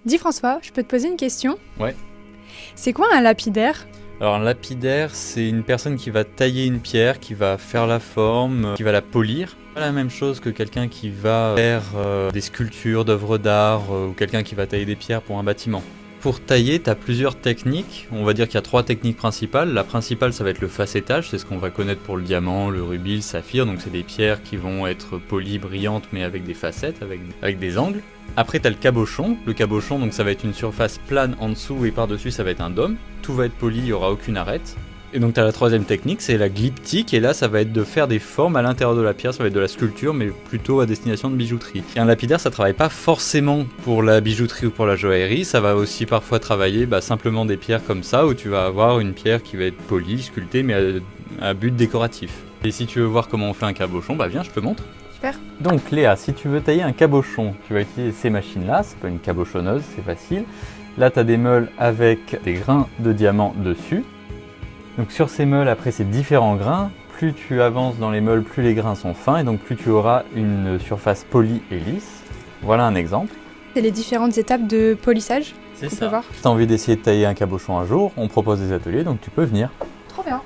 Dis François, je peux te poser une question? Ouais. C'est quoi un lapidaire? Alors un lapidaire, c'est une personne qui va tailler une pierre, qui va faire la forme, qui va la polir. Pas la même chose que quelqu'un qui va faire des sculptures d'œuvres d'art ou quelqu'un qui va tailler des pierres pour un bâtiment. Pour tailler, tu as plusieurs techniques. On va dire qu'il y a 3 techniques principales. La principale, ça va être le facettage, c'est ce qu'on va connaître pour le diamant, le rubis, le saphir. Donc c'est des pierres qui vont être polies, brillantes, mais avec des facettes, avec des angles. Après, tu as le cabochon. Le cabochon, donc ça va être une surface plane en dessous et par-dessus, ça va être un dôme. Tout va être poli, il n'y aura aucune arête. Et donc tu as la 3e technique, c'est la glyptique, et là ça va être de faire des formes à l'intérieur de la pierre, ça va être de la sculpture, mais plutôt à destination de bijouterie. Et un lapidaire, ça travaille pas forcément pour la bijouterie ou pour la joaillerie, ça va aussi parfois travailler simplement des pierres comme ça, où tu vas avoir une pierre qui va être polie, sculptée, mais à but décoratif. Et si tu veux voir comment on fait un cabochon, viens, je te montre. Super. Donc Léa, si tu veux tailler un cabochon, tu vas utiliser ces machines-là, c'est pas une cabochonneuse, c'est facile. Là tu as des meules avec des grains de diamant dessus. Donc sur ces meules, après c'est différents grains, plus tu avances dans les meules, plus les grains sont fins et donc plus tu auras une surface polie et lisse. Voilà un exemple. C'est les différentes étapes de polissage C'est qu'on ça. peut voir. Si tu as envie d'essayer de tailler un cabochon un jour, on propose des ateliers, donc tu peux venir. Trop bien.